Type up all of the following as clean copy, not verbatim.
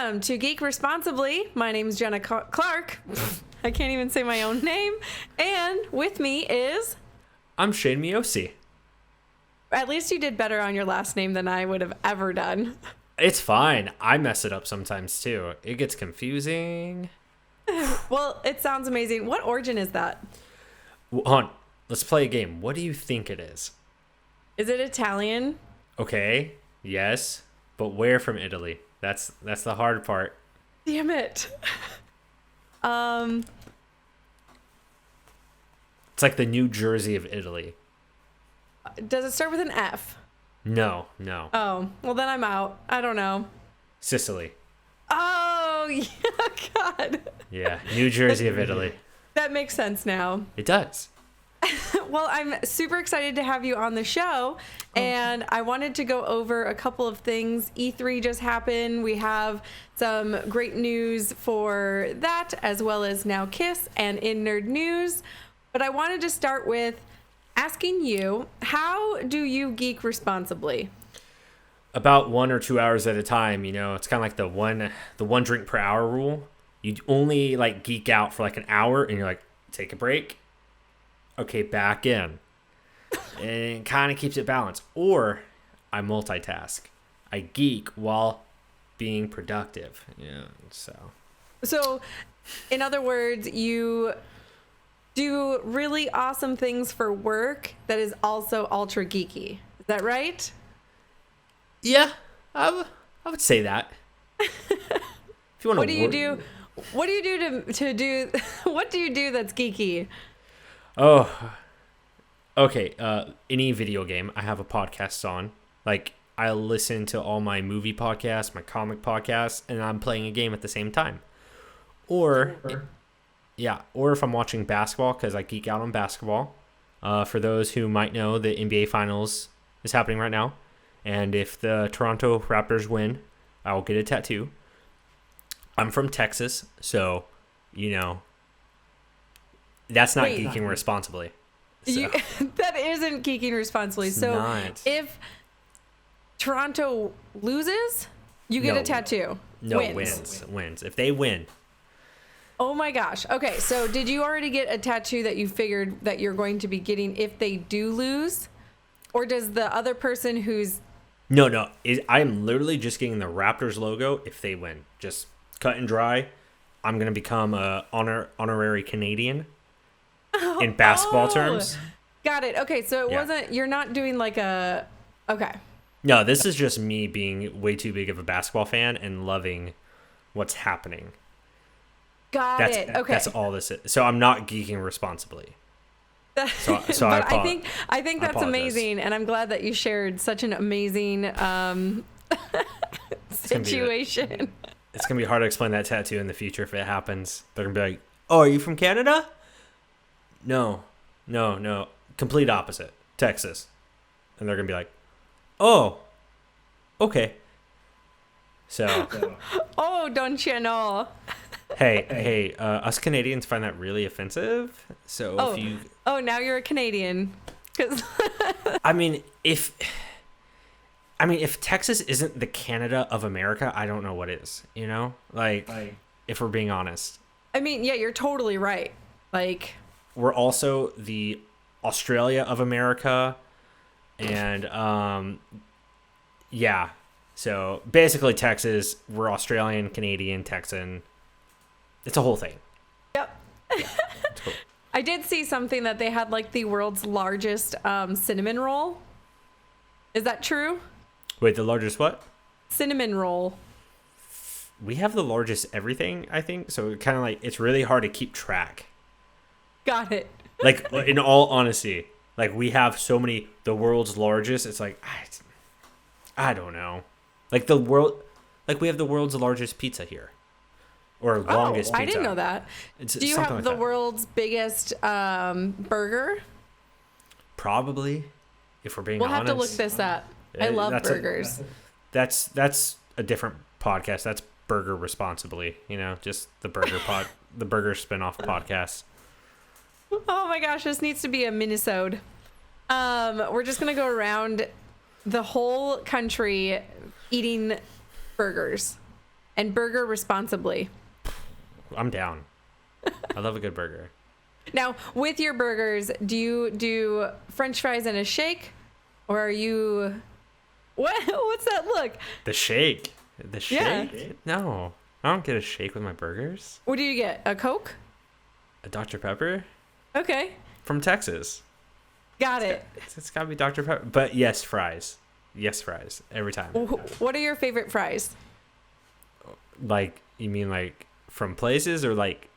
welcome to Geek Responsibly. My name is Jenna Clark. I can't even say my own name. And with me is... I'm Shane Miosi. At least you did better on your last name than I would have ever done. It's fine. I mess it up sometimes too. It gets confusing. Well, it sounds amazing. What origin is that? Hold on. Let's play a game. What do you think it is? Is it Italian? Okay. Yes. But where from Italy? That's the hard part. Damn it. It's like the New Jersey of Italy. Does it start with an F? No. Oh, well then I'm out. I don't know. Sicily. Oh, yeah, God. Yeah, New Jersey of Italy. That makes sense now. It does. Well, I'm super excited to have you on the show, and I wanted to go over a couple of things. E3 just happened. We have some great news for that, as well as Now Kiss and In Nerd News. But I wanted to start with asking you, how do you geek responsibly? About 1 or 2 hours at a time. You know, it's kind of like the one drink per hour rule. You only like geek out for like an hour, and you're like, take a break. Okay, back in. And it kind of keeps it balanced. Or I multitask. I geek while being productive. Yeah, so in other words, you do really awesome things for work that is also ultra geeky. Is that right? Yeah, I would say that. If you want What do you do? What do you do to do? What do you do that's geeky? Oh, okay. Any video game I have a podcast on. Like, I listen to all my movie podcasts, my comic podcasts, and I'm playing a game at the same time. Or if I'm watching basketball, because I geek out on basketball. For those who might know, the NBA Finals is happening right now. And if the Toronto Raptors win, I will get a tattoo. I'm from Texas, so, you know, that's not geeking responsibly. So. That isn't geeking responsibly. It's so not. If Toronto loses, you get a tattoo. No, wins. If they win. Oh my gosh. Okay, so did you already get a tattoo that you figured that you're going to be getting if they do lose? Or does the other person who's... No. I'm literally just getting the Raptors logo if they win. Just cut and dry. I'm going to become a honorary Canadian in basketball terms. Got it. Okay, so you're not doing like a... Okay. No, this is just me being way too big of a basketball fan and loving what's happening. Got it. Okay. That's all this is. So I'm not geeking responsibly. So but I think that's amazing, and I'm glad that you shared such an amazing situation. It's gonna be hard to explain that tattoo in the future if it happens. They're gonna be like, "Oh, are you from Canada?" No. Complete opposite. Texas. And they're gonna be like, "Oh, okay." So. Oh, don't you know? Hey, us Canadians find that really offensive. So if you... Oh, now you're a Canadian. 'Cause I mean, if Texas isn't the Canada of America, I don't know what is, you know? Like, if we're being honest. I mean, yeah, you're totally right. Like... We're also the Australia of America. And, yeah. So, basically, Texas, we're Australian, Canadian, Texan. It's a whole thing. Yep. Yeah, cool. I did see something that they had like the world's largest cinnamon roll. Is that true? Wait, the largest what? Cinnamon roll. We have the largest everything, I think. So kind of like, it's really hard to keep track. Got it. Like, in all honesty, like we have so many, the world's largest. It's like, I don't know. Like we have the world's largest pizza here. Or longest pizza. I didn't know that. Do you have the world's biggest burger? Probably, if we're being honest. We'll have to look this up. I love burgers. That's a different podcast. That's Burger Responsibly. You know, just the burger the burger spinoff podcast. Oh my gosh, this needs to be a minisode. We're just gonna go around the whole country eating burgers. and burger responsibly. I'm down. I love a good burger. Now, with your burgers, do you do French fries in a shake, or are you? What's that look? The shake. The shake? Yeah. No, I don't get a shake with my burgers. What do you get? A Coke? A Dr. Pepper Okay, from Texas. got it. It's got to be Dr. Pepper. But yes, fries. Yes, fries. Every time. What are your favorite fries? Like, you mean like from places or like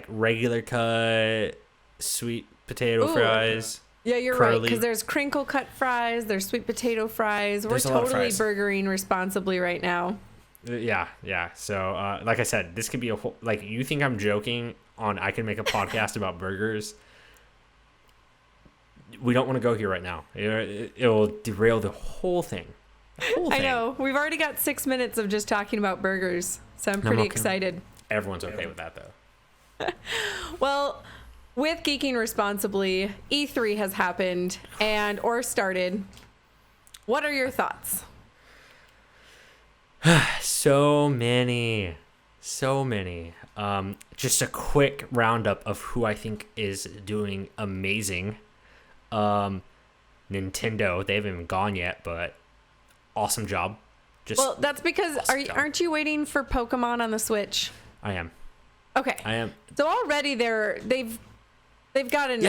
regular cut sweet potato fries? Yeah, you're right, curly? because there's crinkle cut fries, there's sweet potato fries. There's a We're lot of totally fries. burgering responsibly right now. Yeah. So, like I said, this could be a whole, like, you think I'm joking on I can make a podcast about burgers. We don't want to go here right now. It'll derail the whole thing. I know. We've already got 6 minutes of just talking about burgers, so I'm pretty excited. Everyone's okay with that, though. Well, with Geeking Responsibly, E3 has happened or started. What are your thoughts? So many. Just a quick roundup of who I think is doing amazing. Nintendo, they haven't even gone yet, but awesome job. Well, that's because aren't you waiting for Pokemon on the Switch? I am. Okay. I am. So already they've got an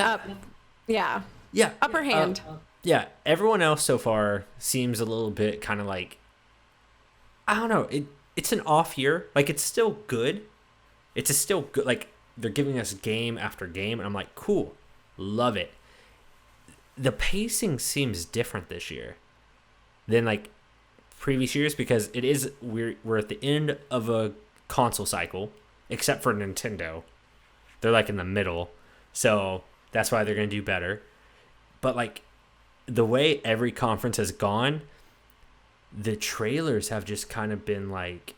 upper hand. Yeah, everyone else so far seems a little bit kind of like, I don't know. It's an off year. Like, it's still good. It's still good. Like, they're giving us game after game, and I'm like, cool, love it. The pacing seems different this year than like previous years because we're at the end of a console cycle, except for Nintendo. They're like in the middle, so that's why they're gonna do better. But like the way every conference has gone, the trailers have just kind of been like,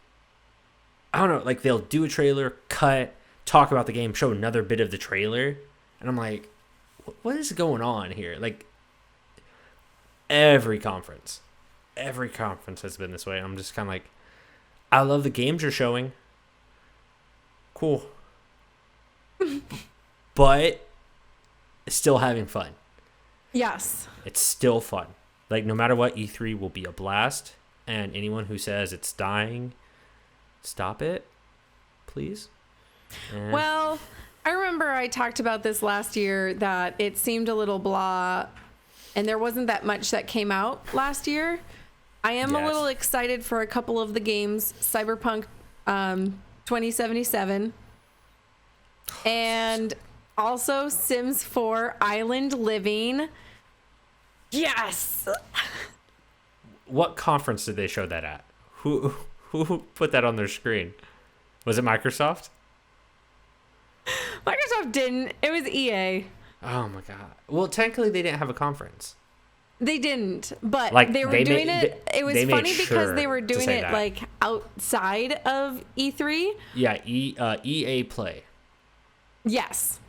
I don't know, like they'll do a trailer, cut, talk about the game, show another bit of the trailer, and I'm like, what is going on here? Like, every conference has been this way. I'm just kind of like, I love the games you're showing. Cool. But still having fun. Yes. It's still fun. Like, no matter what, E3 will be a blast. And anyone who says it's dying, stop it, please. And Well, I remember I talked about this last year that it seemed a little blah and there wasn't that much that came out last year. I am a little excited for a couple of the games, Cyberpunk 2077 and also Sims 4 Island Living. Yes. What conference did they show that at? Who put that on their screen? Was it Microsoft? Microsoft didn't. It was EA. Oh my god. Well, technically they didn't have a conference. They didn't, but Like, they were they doing made- it. It was they made funny sure because they were to doing say it that. like outside of E3. Yeah, EA Play. Yes.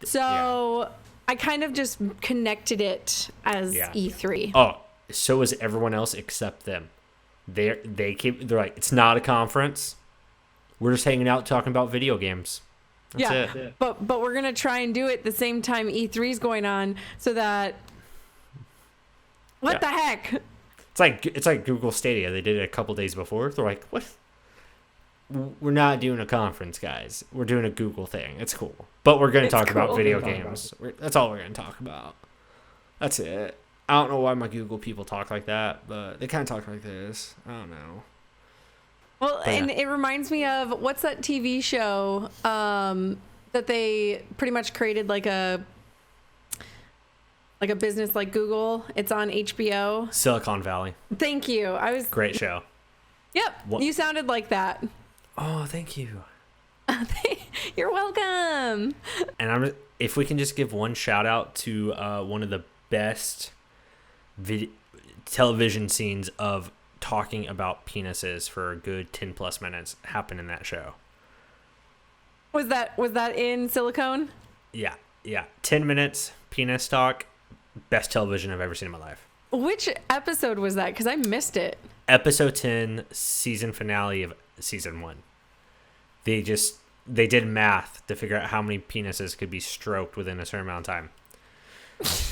So I kind of just connected it as E3. Oh, so is everyone else except them. They're like, it's not a conference. We're just hanging out talking about video games. That's it. But we're gonna try and do it the same time E3 is going on, so that the heck? It's like Google Stadia. They did it a couple days before. They're like, what? We're not doing a conference, guys. We're doing a Google thing. It's cool, but we're gonna talk about video games. That's all we're gonna talk about. That's it. I don't know why my Google people talk like that, but they kind of talk like this. I don't know. Well, and it reminds me of what's that TV show that they pretty much created like a business like Google. It's on HBO. Silicon Valley. Thank you. Great show. Yep. You sounded like that. Oh, thank you. You're welcome. And if we can just give one shout out to one of the best television scenes of talking about penises for a good 10 plus minutes happened in that show. Was that in Silicone? Yeah. 10 minutes, penis talk, best television I've ever seen in my life. Which episode was that? Because I missed it. Episode 10, season finale of season 1. They did math to figure out how many penises could be stroked within a certain amount of time.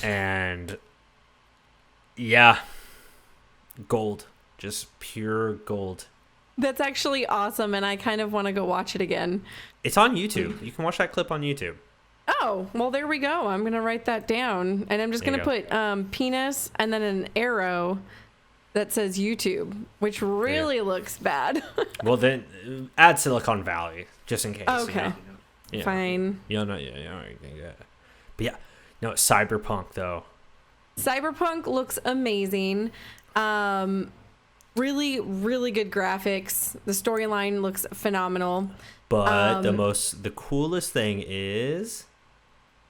And yeah, gold, just pure gold. That's actually awesome, and I kind of want to go watch it again. It's on YouTube. You can watch that clip on YouTube. Oh, well, there we go. I'm going to write that down, and I'm just going to put penis and then an arrow that says YouTube, which really looks bad. Well, then add Silicon Valley, just in case. Okay. Fine. You know, yeah. But yeah, no, Cyberpunk, though. Cyberpunk looks amazing. Really, really good graphics. The storyline looks phenomenal. But the coolest thing is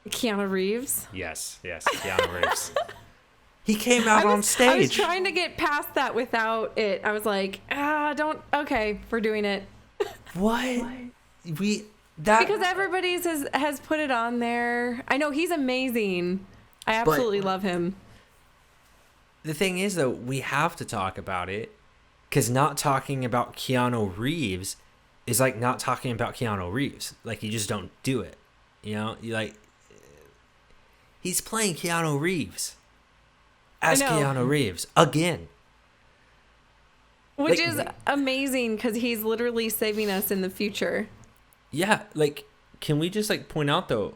Keanu Reeves. Yes, Keanu Reeves. He came out on stage. I was trying to get past that without it. I was like, okay, we're doing it. What? Because everybody's has put it on there. I know he's amazing. I absolutely love him. The thing is, though, we have to talk about it, because not talking about Keanu Reeves is like not talking about Keanu Reeves. Like, you just don't do it. You know, he's playing Keanu Reeves as Keanu Reeves again. Which is amazing, because he's literally saving us in the future. Yeah, can we just point out, though,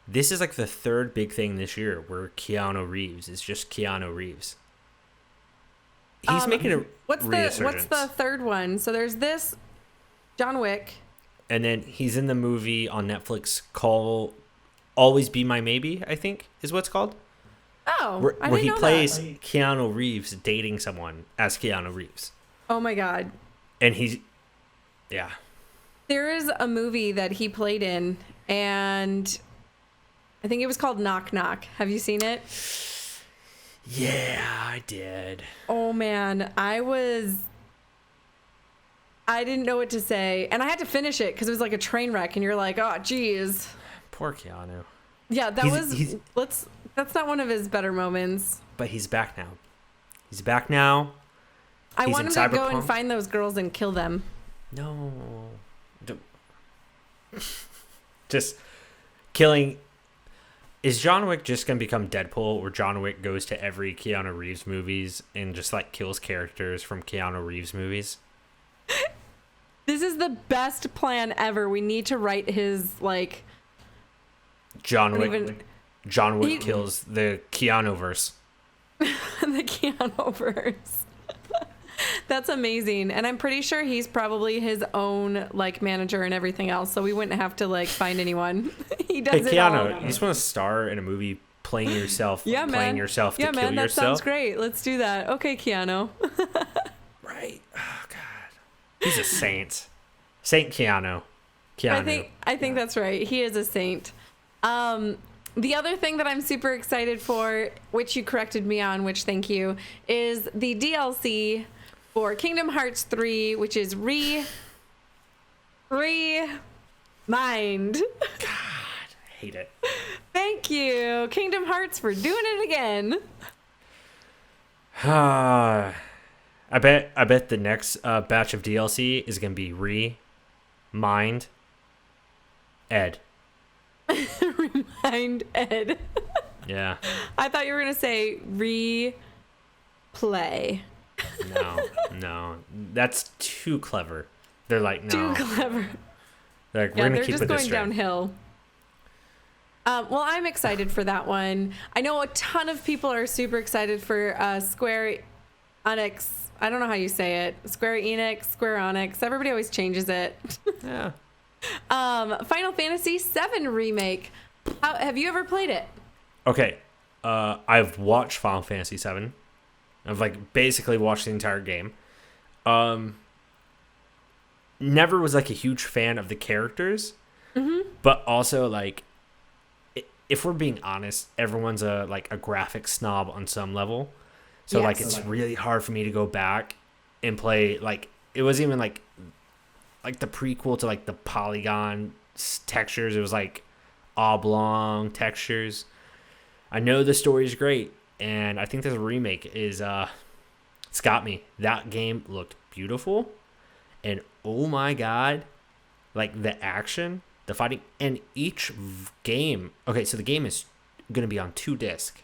this is the third big thing this year where Keanu Reeves is just Keanu Reeves. He's making a resurgence. What's the third one? So there's this, John Wick. And then he's in the movie on Netflix called Always Be My Maybe, I think is what it's called. Oh, where he plays Keanu Reeves dating someone as Keanu Reeves. Oh my God. And yeah. There is a movie that he played in, and I think it was called Knock Knock. Have you seen it? Yeah, I did. Oh man, I didn't know what to say, and I had to finish it because it was like a train wreck, and you're like, oh geez. Poor Keanu. Yeah, that's not one of his better moments. But he's back now. I want him to go and find those girls and kill them. No. Just killing. Is John Wick just going to become Deadpool, where John Wick goes to every Keanu Reeves movies and just kills characters from Keanu Reeves movies? This is the best plan ever. We need to write his John Wick kills the Keanu-verse. The Keanu-verse. That's amazing. And I'm pretty sure he's probably his own manager and everything else, so we wouldn't have to find anyone. He does it all. Hey Keanu, you just want to star in a movie playing yourself, playing yourself to kill yourself? That sounds great. Let's do that. Okay, Keanu. Right. Oh God. He's a saint. Saint Keanu. I think that's right. He is a saint. The other thing that I'm super excited for, which you corrected me on, which thank you, is the DLC for Kingdom Hearts 3, which is Remind. God, I hate it. Thank you, Kingdom Hearts, for doing it again. I bet the next batch of DLC is gonna be Remind Ed. Remind Ed. Yeah. I thought you were gonna say replay. No, that's too clever. They're no. Too clever. They're gonna keep it just going downhill. Well, I'm excited for that one. I know a ton of people are super excited for Square Enix. I don't know how you say it. Square Enix. Everybody always changes it. Yeah. Final Fantasy VII Remake. Have you ever played it? Okay. I've watched Final Fantasy VII. I've basically watched the entire game. Never was a huge fan of the characters. Mm-hmm. But also if we're being honest, everyone's a graphic snob on some level. So yes. It's really hard for me to go back and play it was even the prequel to the polygon textures. It was oblong textures. I know the story is great, and I think this remake is it's got me. That game looked beautiful, And oh my God, like the action, the fighting, and each game. Okay, so the game is going to be on 2 discs.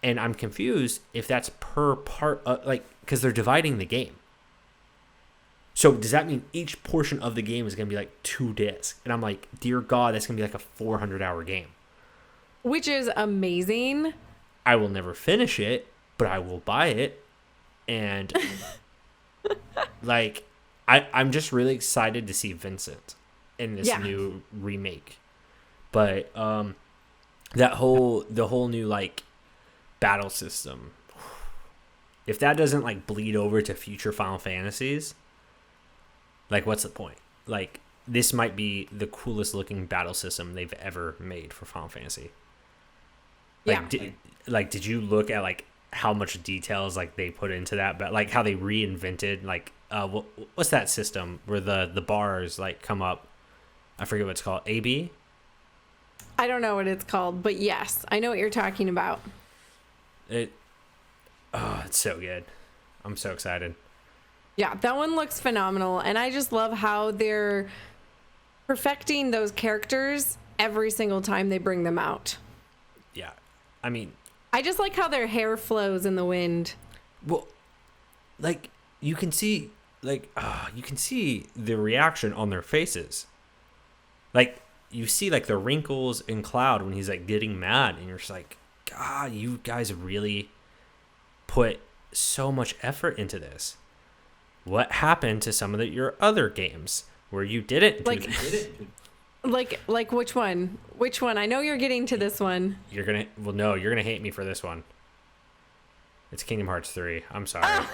And I'm confused if that's per part, because they're dividing the game. So does that mean each portion of the game is going to be like 2 discs? And I'm like, dear God, that's going to be like a 400-hour game. Which is amazing. I will never finish it, but I will buy it. And like, I'm just really excited to see Vincent in this new remake. But the whole new like battle system, if that doesn't like bleed over to future Final Fantasies, like what's the point? Like, this might be the coolest looking battle system they've ever made for Final Fantasy. Like, did you look at like how much details like they put into that, but like how they reinvented like what's that system where the bars like come up? I forget what it's called. AB? I don't know what it's called, but yes, I know what you're talking about. It's so good. I'm so excited. Yeah, that one looks phenomenal, and I just love how they're perfecting those characters every single time they bring them out. Yeah. I mean, I just like how their hair flows in the wind. well, like you can see the reaction on their faces. Like you see like the wrinkles in Cloud when he's like getting mad, and you're just like, God, you guys really put so much effort into this. What happened to some of your other games where you didn't do this? Like which one? Which one? I know you're getting to this one. You're gonna hate me for this one. It's Kingdom Hearts 3. I'm sorry.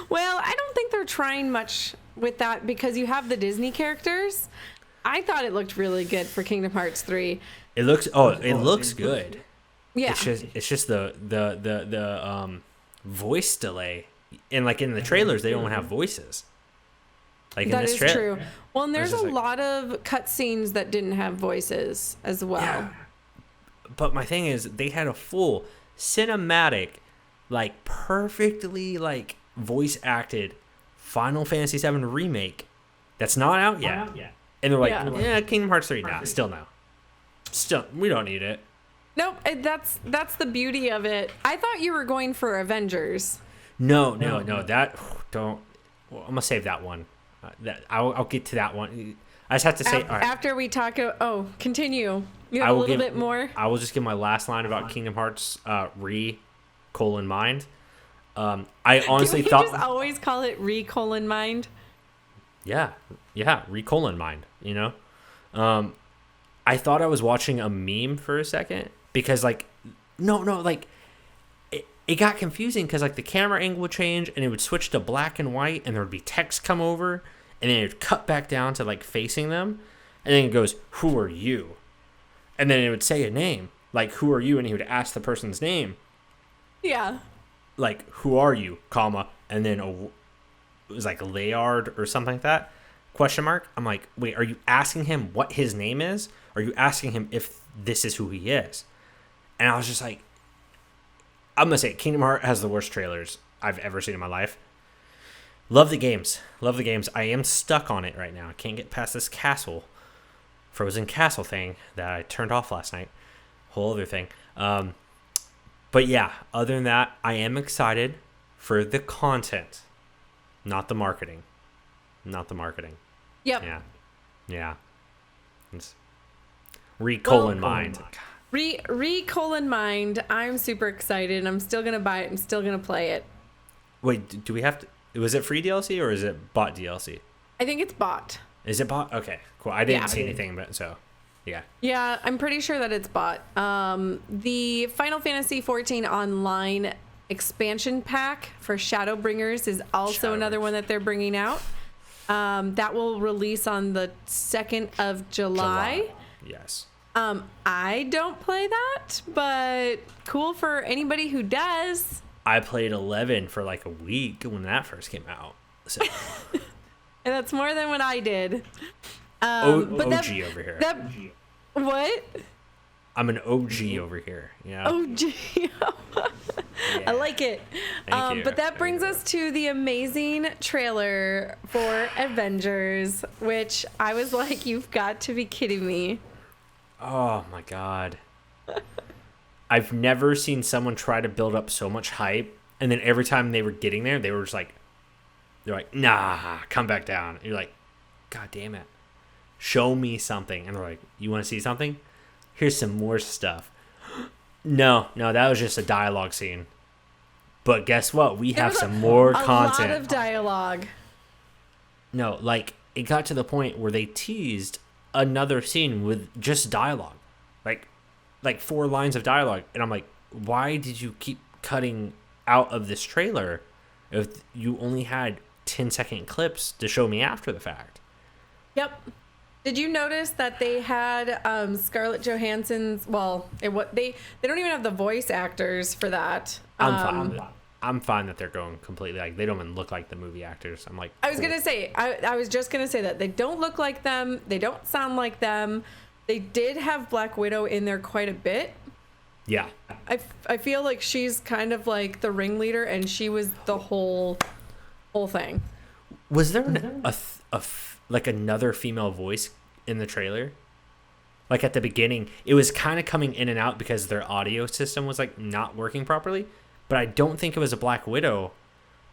Well, I don't think they're trying much with that because you have the Disney characters. I thought it looked really good for Kingdom Hearts 3. It looks good. Yeah. It's just the voice delay. And like in the trailers they don't have voices. Like in That this is trailer. true. Well, and there's a like, lot of cutscenes that didn't have voices as well. Yeah. But my thing is, they had a full cinematic, like perfectly like voice acted Final Fantasy VII remake that's not out yet. And they're like, yeah, Kingdom Hearts 3, nah, still no. Still, we don't need it. Nope, that's the beauty of it. I thought you were going for Avengers. No, that don't. Well, I'm gonna save that one. That I'll get to that one. I just have to say, all right, after we talk. Oh, continue. You have a little bit more. I will just give my last line about Kingdom Hearts mind. I honestly thought just always call it mind. Yeah, mind. You know, I thought I was watching a meme for a second because like, no, like. It got confusing because like the camera angle would change and it would switch to black and white and there would be text come over and then it would cut back down to like facing them and then it goes, who are you? And then it would say a name, like, who are you? And he would ask the person's name. Yeah. Like, who are you, comma, and then it was like Layard or something like that, question mark. I'm like, wait, are you asking him what his name is? Or are you asking him if this is who he is? And I was just like, I'm going to say Kingdom Hearts has the worst trailers I've ever seen in my life. Love the games. I am stuck on it right now. I can't get past this frozen castle thing that I turned off last night. Whole other thing. But yeah, other than that, I am excited for the content, not the marketing. Yep. Yeah. It's mind. Mind. I'm super excited. I'm still going to buy it. I'm still going to play it. Wait, do we have to... Was it free DLC or is it bought DLC? I think it's bought. Is it bought? Okay, cool. I didn't see anything, but so, yeah. Yeah, I'm pretty sure that it's bought. The Final Fantasy XIV Online expansion pack for Shadowbringers is also another one that they're bringing out. That will release on the 2nd of July. Yes. I don't play that, but cool for anybody who does. I played 11 for like a week when that first came out. So. And that's more than what I did. But OG over here. What? I'm an OG over here. Yeah. OG. I like it. Thank you. But that brings us to the amazing trailer for Avengers, which I was like, you've got to be kidding me. Oh my god. I've never seen someone try to build up so much hype, and then every time they were getting there, they were just like, they're like, nah, come back down. And you're like, god damn it. Show me something. And they're like, you want to see something? Here's some more stuff. No, that was just a dialogue scene. But guess what? We have some more content. A lot of dialogue. No, like, it got to the point where they teased another scene with just dialogue. Like 4 lines of dialogue. And I'm like, why did you keep cutting out of this trailer if you only had 10-second clips to show me after the fact? Yep. Did you notice that they had Scarlett Johansson's? Well, they don't even have the voice actors for that. I'm fine that they're going completely like they don't even look like the movie actors. I'm like, I was gonna say, I was just gonna say that they don't look like them. They don't sound like them. They did have Black Widow in there quite a bit. Yeah. I feel like she's kind of like the ringleader, and she was the whole thing. Was there like another female voice in the trailer? Like at the beginning, it was kind of coming in and out because their audio system was like not working properly. But I don't think it was a Black Widow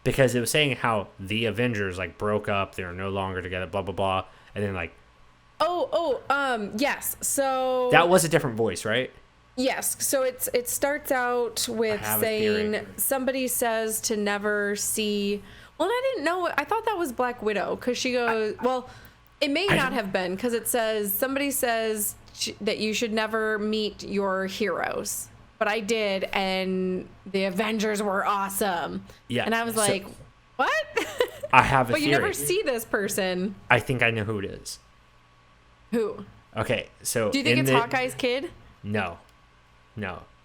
because it was saying how the Avengers like broke up, they were no longer together, blah blah blah, and then like. Yes. So that was a different voice, right? Yes. So it starts out with saying somebody says to never see. Well, I didn't know. I thought that was Black Widow because she goes. It may not have been because it says somebody says that you should never meet your heroes, but I did, and the Avengers were awesome. Yeah. And I was like, what? I have a theory. But you never see this person. I think I know who it is. Who? Okay, so do you think it's Hawkeye's kid? No.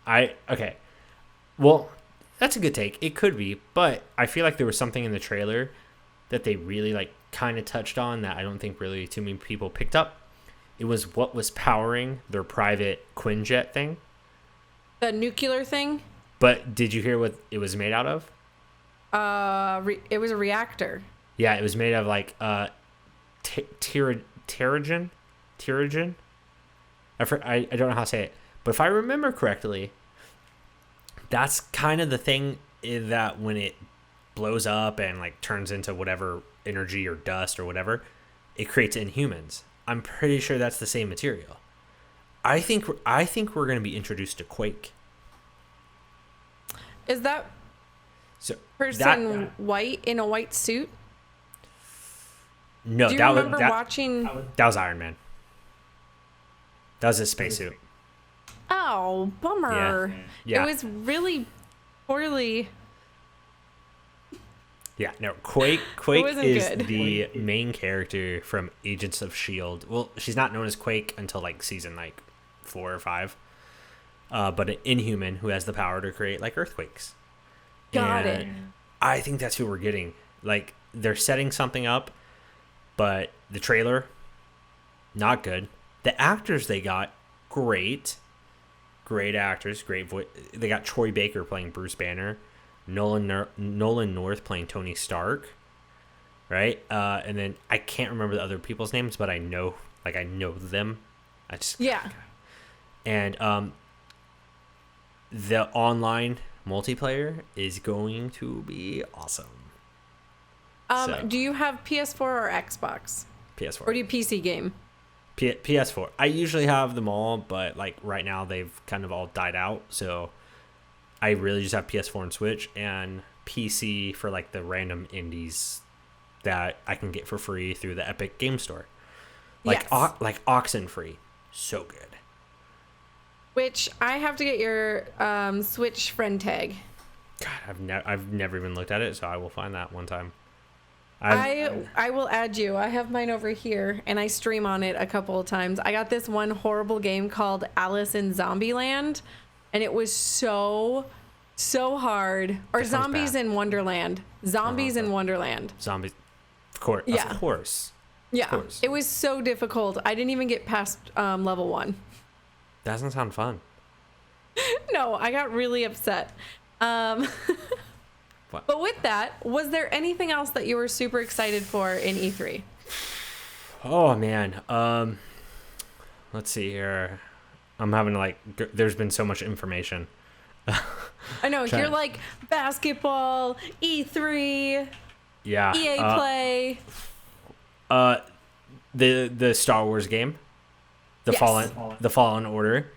Okay. Well, that's a good take. It could be, but I feel like there was something in the trailer that they really like kind of touched on that I don't think really too many people picked up. It was what was powering their private Quinjet thing. The nuclear thing? But did you hear what it was made out of? It was a reactor. Yeah, it was made of like Terrigen. I don't know how to say it, but if I remember correctly, that's kind of the thing that when it blows up and like turns into whatever energy or dust or whatever, it creates Inhumans. I'm pretty sure that's the same material. I think we're going to be introduced to Quake. Is that person white in a white suit? No, do you remember watching? That was Iron Man. That was his spacesuit. Oh, bummer. Yeah. It was really poorly. Yeah, no, Quake is good. the main character from Agents of S.H.I.E.L.D. Well, she's not known as Quake until like season like 4 or 5. But an Inhuman who has the power to create like earthquakes. Got it. I think that's who we're getting. Like they're setting something up, but the trailer, not good. The actors they got, great actors, great voice. They got Troy Baker playing Bruce Banner, Nolan North playing Tony Stark, right? And then I can't remember the other people's names, but I know them. And the online multiplayer is going to be awesome. Do you have PS4 or Xbox? PS4. Or do you PC game? PS4. I usually have them all, but like right now they've kind of all died out. So I really just have PS4 and Switch and PC for like the random indies that I can get for free through the Epic Game Store. Like like Oxenfree. So good. Which I have to get your Switch friend tag. God, I've never even looked at it, so I will find that one time. I will add you. I have mine over here, and I stream on it a couple of times. I got this one horrible game called Alice in Zombieland, and it was so hard. Or Zombies in Wonderland. Zombies in Wonderland. Zombies. Of course. Yeah. Of course. Yeah. Of course. It was so difficult. I didn't even get past level 1. That doesn't sound fun. No, I got really upset. Um, What? but with that, was there anything else that you were super excited for in E3? Oh man. Let's see here. I'm having there's been so much information. I know you're like basketball, E3, Yeah. EA Play. The Star Wars game, the Yes. Fallen Order.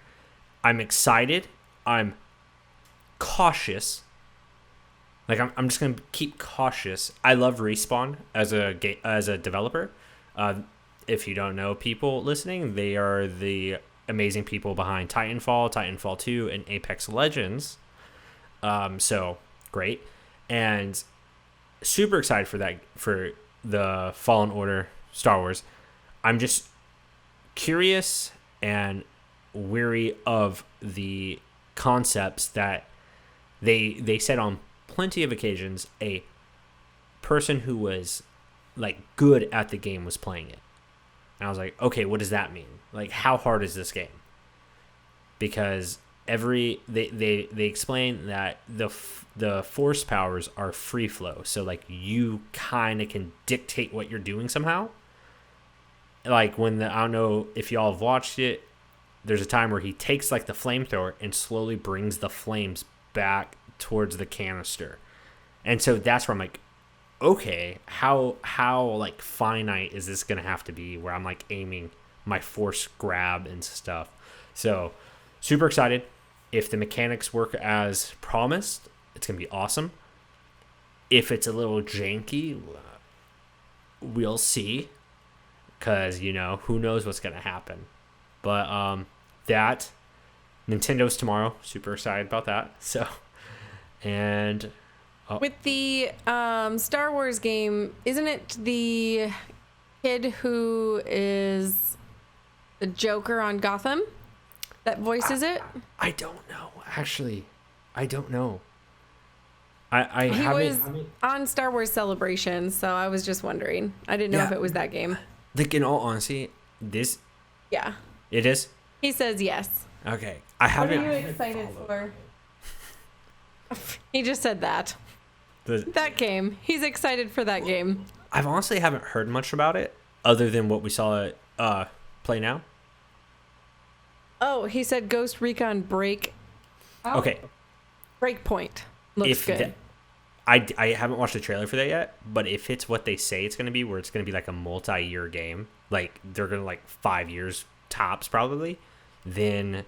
I'm excited. I'm cautious. Like I'm just gonna keep cautious. I love Respawn as a developer. If you don't know, people listening, they are the amazing people behind Titanfall, Titanfall 2, and Apex Legends. So great, and super excited for the Fallen Order Star Wars. I'm just curious and weary of the concepts that they said on plenty of occasions a person who was like good at the game was playing it. And I was like, okay, what does that mean? Like, how hard is this game? Because they explain that the force powers are free flow, so like you kind of can dictate what you're doing somehow. Like I don't know if y'all have watched it. There's a time where he takes like the flamethrower and slowly brings the flames back towards the canister, and so that's where I'm like, okay, how like finite is this gonna have to be? Where I'm like aiming my force grab and stuff. So super excited. If the mechanics work as promised, it's gonna be awesome. If it's a little janky, we'll see. Because, who knows what's going to happen. But that, Nintendo's tomorrow. Super excited about that. So, and... With the Star Wars game, isn't it the kid who is the Joker on Gotham that voices it? I don't know. Actually, I don't know. He was on Star Wars Celebration, so I was just wondering. I didn't know if it was that game. Like, in all honesty, this... Yeah. It is? He says yes. Okay. I haven't... What are you excited for? He just said that. That game. He's excited for that game. I've honestly haven't heard much about it, other than what we saw at Play Now. Oh, he said Ghost Recon Break. Oh. Okay. Breakpoint. Looks good. I haven't watched the trailer for that yet, but if it's what they say it's going to be, where it's going to be like a multi-year game, like they're going to like 5 years tops probably, then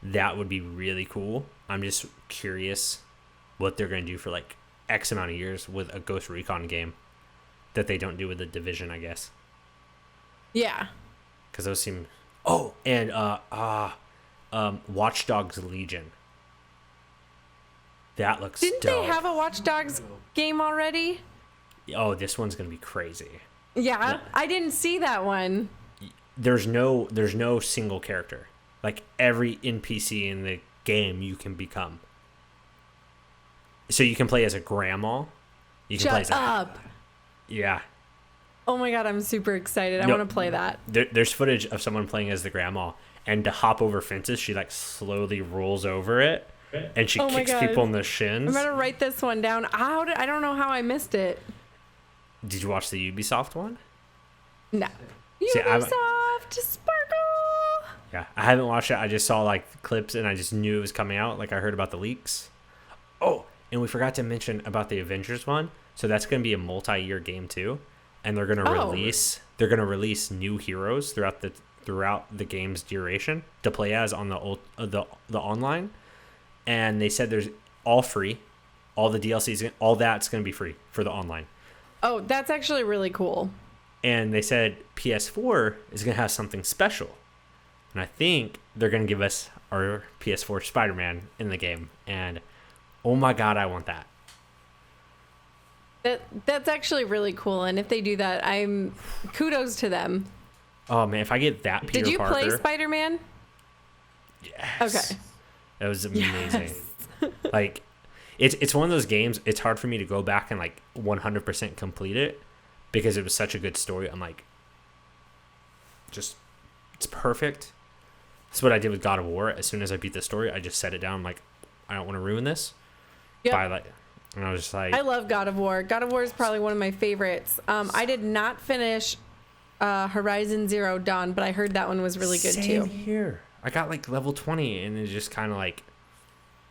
that would be really cool. I'm just curious what they're going to do for like X amount of years with a Ghost Recon game that they don't do with the Division, I guess. Yeah. Because those seem... Oh, and Watch Dogs Legion. That looks Didn't dope. they have a Watch Dogs game already? Oh, this one's gonna be crazy. Yeah, I didn't see that one. There's no single character. Like every NPC in the game you can become. So you can play as a grandma. You can play as up. Yeah. Oh my god, I'm super excited. I want to play that. There's footage of someone playing as the grandma, and to hop over fences, she like slowly rolls over it. And she kicks people in the shins. I'm gonna write this one down. I don't know how I missed it. Did you watch the Ubisoft one? No. See, Ubisoft Sparkle. Yeah, I haven't watched it. I just saw like clips and I just knew it was coming out. Like I heard about the leaks. Oh, and we forgot to mention about the Avengers one. So that's gonna be a multi-year game too, and they're gonna release new heroes throughout the game's duration to play as on the online. And they said there's all free, all the DLCs, all that's going to be free for the online. Oh, that's actually really cool. And they said PS4 is going to have something special. And I think they're going to give us our PS4 Spider-Man in the game. And oh my God, I want that. That's actually really cool. And if they do that, kudos to them. Oh man, if I get that Peter Did you Parker, play Spider-Man? Yes. Okay. That was amazing. Yes. Like, it's one of those games, it's hard for me to go back and, like, 100% complete it because it was such a good story. I'm like, it's perfect. That's what I did with God of War. As soon as I beat the story, I just set it down. I'm like, I don't want to ruin this. Yep. by like, and I was just like, I love God of War. God of War is probably one of my favorites. I did not finish Horizon Zero Dawn, but I heard that one was really good same too. here. I got like level 20 and it just kind of like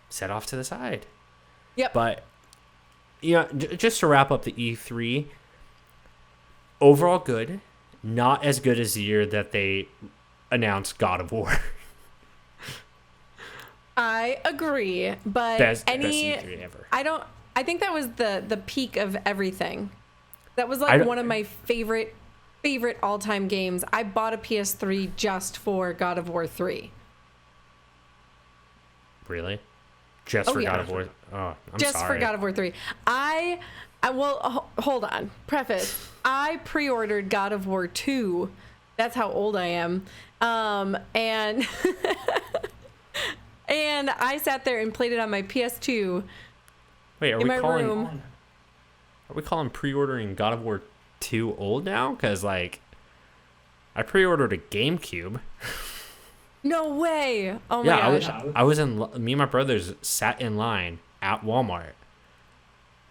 set off to the side. Yep. But just to wrap up the E3, overall good, not as good as the year that they announced God of War. I agree, but best E3 ever. I think that was the peak of everything. That was like one of my favorite all-time games. I bought a PS3 just for God of War 3. Really? Just for yeah. God of War? Oh, I'm Just sorry. for God of War 3. Hold on. Preface. I pre-ordered God of War 2. That's how old I am. And and I sat there and played it on my PS2 Wait, in my room. Are we calling pre-ordering God of War 2 old now? Because, like, I pre-ordered a GameCube. No way. Oh my gosh. I was me and my brothers sat in line at Walmart.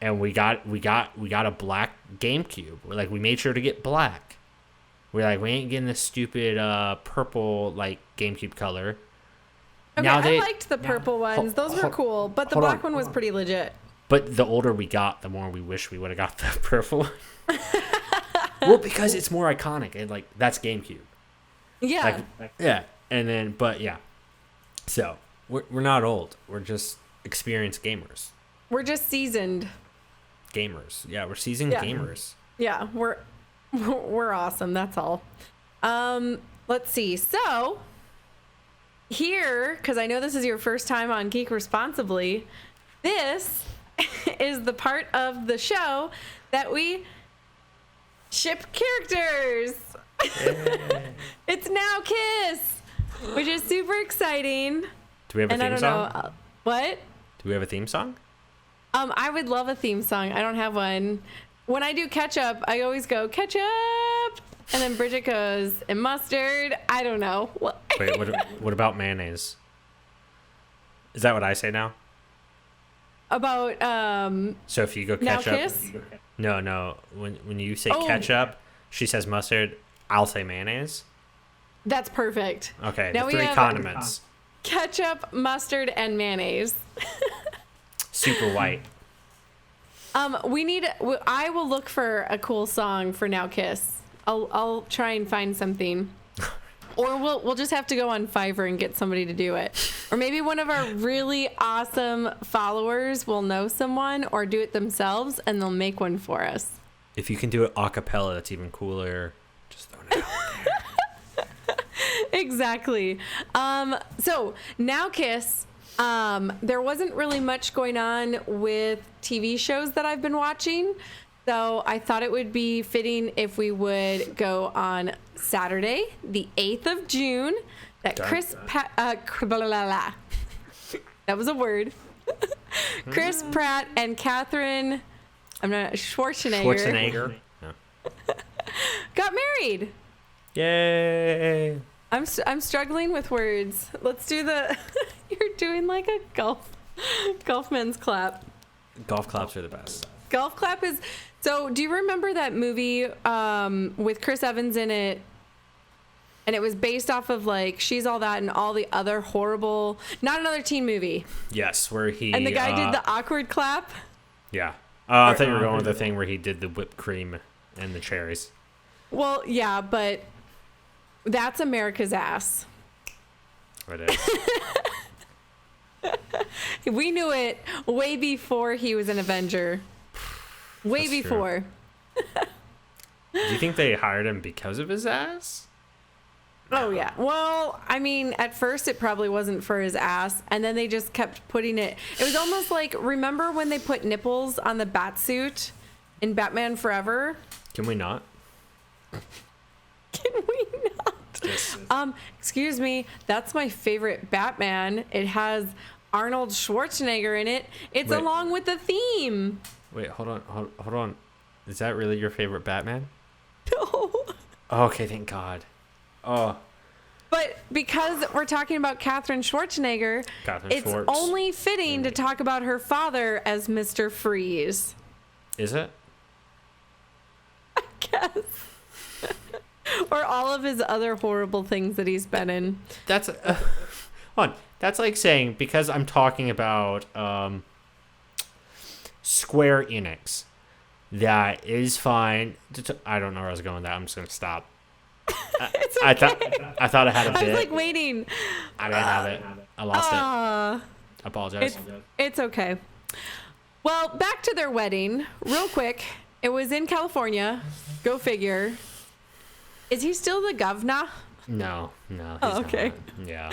And we got a black GameCube. Like, we made sure to get black. We're like, we ain't getting this stupid purple, like, GameCube color. Okay, Now I liked the purple ones. Those were cool, but the black one was pretty legit. But the older we got, the more we wish we would have got the purple one. Well, because it's more iconic. And, like, that's GameCube. Yeah. Yeah. And then, but, yeah. So, we're not old. We're just experienced gamers. We're just seasoned. Gamers. Yeah, we're seasoned gamers. Yeah, we're awesome. That's all. Let's see. So here, because I know this is your first time on Geek Responsibly, this is the part of the show that we ship characters. It's Now Kiss, which is super exciting. Do we have a theme song? Know, what? Do we have a theme song? I would love a theme song. I don't have one. When I do ketchup, I always go ketchup, and then Bridget goes and mustard. I don't know. Wait, what about mayonnaise? Is that what I say now? About So if you go Now ketchup, Kiss? No. When you say ketchup, she says mustard. I'll say mayonnaise. That's perfect. Okay, Now the we three have condiments. Ketchup, mustard, and mayonnaise. Super white. I will look for a cool song for Now Kiss. I'll try and find something. Or we'll just have to go on Fiverr and get somebody to do it. Or maybe one of our really awesome followers will know someone or do it themselves and they'll make one for us. If you can do it a cappella, that's even cooler. Just throwing it out there. Exactly. So Now Kiss, there wasn't really much going on with TV shows that I've been watching. So I thought it would be fitting if we would go on Saturday, the 8th of June, that that was a word. Chris Pratt and Catherine, Schwarzenegger No. got married. Yay! I'm struggling with words. Let's do you're doing like a golf men's clap. Golf claps are the best. Golf clap is. So, do you remember that movie with Chris Evans in it? And it was based off of like She's All That and all the other horrible, not another teen movie. Yes, where he And the guy did the awkward clap. Yeah. I thought you were going with the thing where he did the whipped cream and the cherries. Well, yeah, but that's America's ass. It is. We knew it way before he was an Avenger. Way That's before. Do you think they hired him because of his ass? Oh, yeah. Well, I mean, at first it probably wasn't for his ass, and then they just kept putting it. It was almost like, remember when they put nipples on the bat suit in Batman Forever? Can we not? Can we not? Excuse me. That's my favorite Batman. It has Arnold Schwarzenegger in it. It's Wait. along with the theme. Wait, hold on. Is that really your favorite Batman? No. Oh, okay, thank God. Oh, But because we're talking about Katherine Schwarzenegger, it's only fitting to talk about her father as Mr. Freeze. Is it? I guess. Or all of his other horrible things that he's been in. That's that's like saying, because I'm talking about Square Enix, that is fine. I don't know where I was going with that. I'm just gonna stop. It's okay. I thought I had a bit. I was like waiting. I didn't have it. I lost it. I apologize. It's okay. Well, back to their wedding, real quick. It was in California. Go figure. Is he still the governor? No. He's okay. Not. Yeah.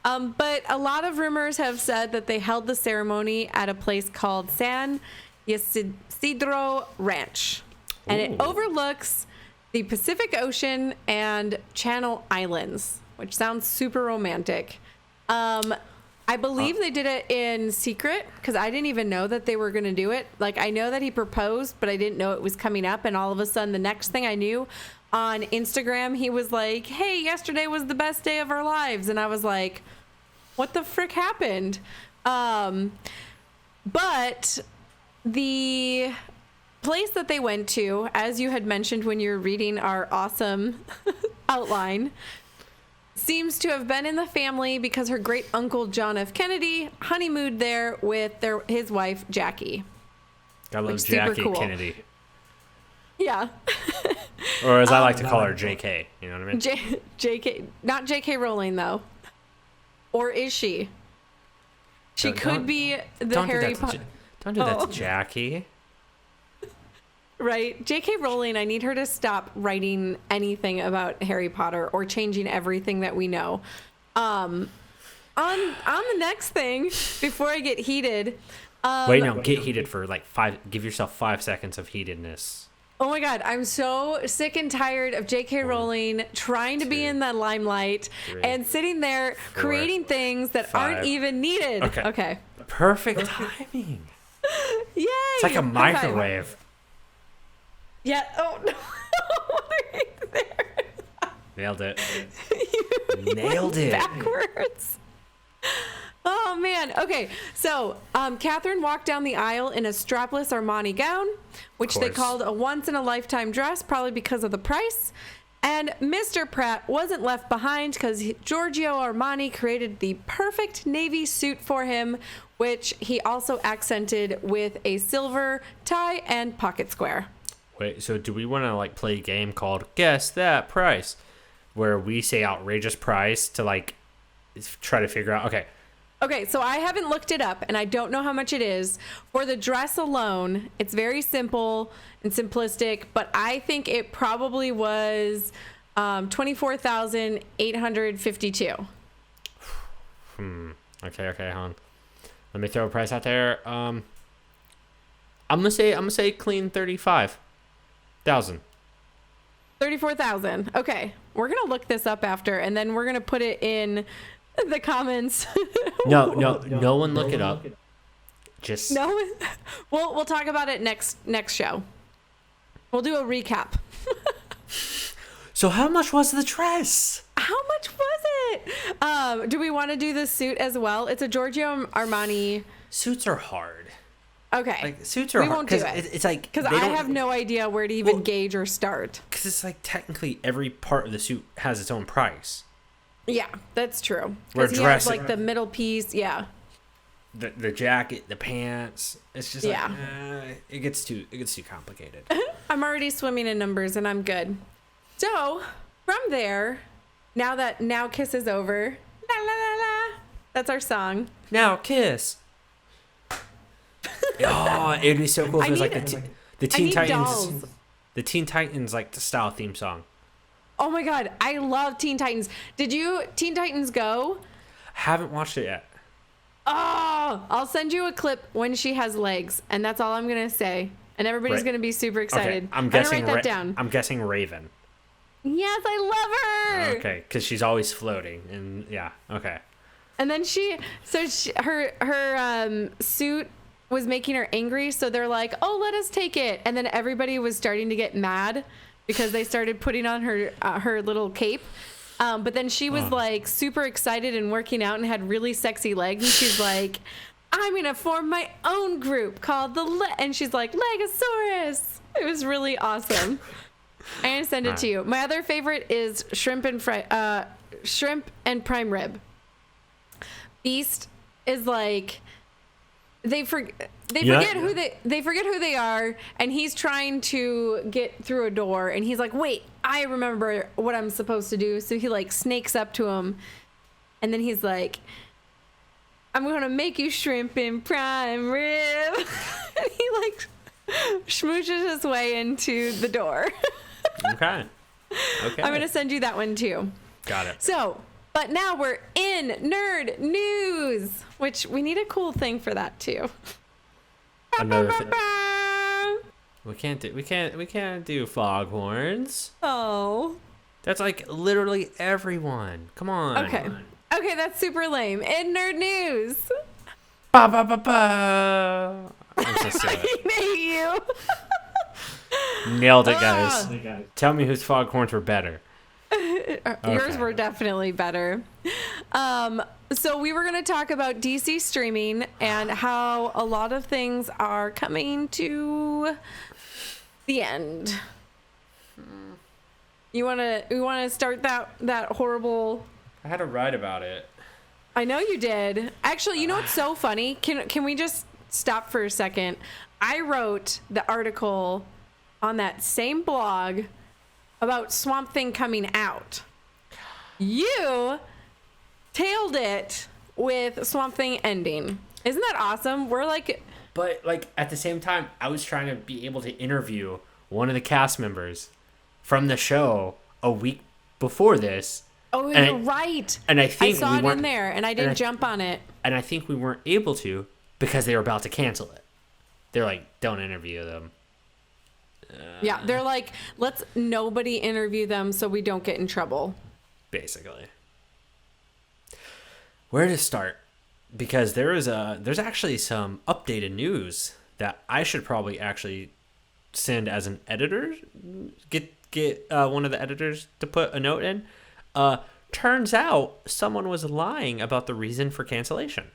But a lot of rumors have said that they held the ceremony at a place called San Ysidro Ranch. And it overlooks the Pacific Ocean and Channel Islands, which sounds super romantic. I believe they did it in secret because I didn't even know that they were going to do it. Like, I know that he proposed, but I didn't know it was coming up. And all of a sudden, the next thing I knew, on Instagram, he was like, hey, yesterday was the best day of our lives. And I was like, what the frick happened? But the place that they went to, as you had mentioned when you were reading our awesome outline, seems to have been in the family because her great uncle John F. Kennedy honeymooned there with his wife Jackie. Gotta love Jackie cool. Kennedy. Yeah. Or as I like to call her, JK. You know what I mean? JK, not JK Rowling though. Or is she? She could be the Harry Potter. Don't do that to Jackie. Right. J.K. Rowling, I need her to stop writing anything about Harry Potter or changing everything that we know. On the next thing, before I get heated. Wait, no, get heated for like 5. Give yourself 5 seconds of heatedness. Oh my God, I'm so sick and tired of J.K. Rowling trying to be in the limelight and sitting there creating things that aren't even needed. Okay. Perfect timing. Yay! It's like a microwave. Yeah. Oh no. There. Nailed it. Nailed it. Backwards. Oh man. Okay. So, Catherine walked down the aisle in a strapless Armani gown, which they called a once-in-a-lifetime dress, probably because of the price. And Mr. Pratt wasn't left behind because Giorgio Armani created the perfect navy suit for him, which he also accented with a silver tie and pocket square. Wait, so do we want to like play a game called Guess That Price, where we say outrageous price to like try to figure out? Okay, so I haven't looked it up, and I don't know how much it is. For the dress alone, it's very simple and simplistic, but I think it probably was $24,852. Okay, hon. Let me throw a price out there. I'm gonna say clean 35,000. 34,000. Okay, we're gonna look this up after, and then we're gonna put it in the comments. No one look it up. Just no. We'll talk about it next show. We'll do a recap. So how much was the dress? How much was it? Do we want to do the suit as well? It's a Giorgio Armani. Suits are hard. Okay. Like suits are hard. We won't do it. It's like because I have no idea where to even gauge or start. Because it's like technically every part of the suit has its own price. Yeah, that's true. Because he has like the middle piece. Yeah. The jacket, the pants. It's just like it gets too complicated. I'm already swimming in numbers and I'm good. So from there, now Kiss is over. La la la la. That's our song. Now Kiss. Oh, it'd be so cool if it was like the Teen Titans. Dolls. The Teen Titans like the style theme song. Oh my God, I love Teen Titans. Did you Teen Titans Go? Haven't watched it yet. Oh, I'll send you a clip when she has legs, and that's all I'm gonna say. And everybody's gonna be super excited. Okay. I'm guessing write that down. I'm guessing Raven. Yes, I love her. Okay, because she's always floating, and yeah, okay. And then her suit was making her angry, so they're like, "Oh, let us take it." And then everybody was starting to get mad because they started putting on her little cape, But then she was like super excited and working out and had really sexy legs. And she's like, I'm going to form my own group called and she's like, Legosaurus. It was really awesome. I'm going to send it to you. My other favorite is shrimp and prime rib. Beast is like, they forget who they are, and he's trying to get through a door, and he's like, wait, I remember what I'm supposed to do. So he like snakes up to him, and then he's like, I'm gonna make you shrimp and prime rib. And he like smooches his way into the door. Okay. I'm gonna send you that one too. Got it. So, but now we're in nerd news, which we need a cool thing for that too. Another thing. We can't do foghorns. Oh. That's like literally everyone. Come on. Okay, that's super lame. In nerd news. Ba ba ba ba. I'm so silly. I hate you. Nailed it, guys. Tell me whose foghorns were better. Yours were definitely better. So we were going to talk about DC streaming and how a lot of things are coming to the end. You want to start that horrible? I had to write about it. I know you did. Actually, you know what's so funny? Can we just stop for a second? I wrote the article on that same blog about Swamp Thing coming out. You tailed it with Swamp Thing ending. Isn't that awesome? We're like... But like at the same time, I was trying to be able to interview one of the cast members from the show a week before this. Oh, you're right. And I think I saw it in there, and I didn't jump on it. And I think we weren't able to because they were about to cancel it. They're like, don't interview them. Yeah, they're like, let's nobody interview them so we don't get in trouble. Basically. Where to start? Because there's actually some updated news that I should probably actually send as an editor. Get one of the editors to put a note in. Turns out someone was lying about the reason for cancellation.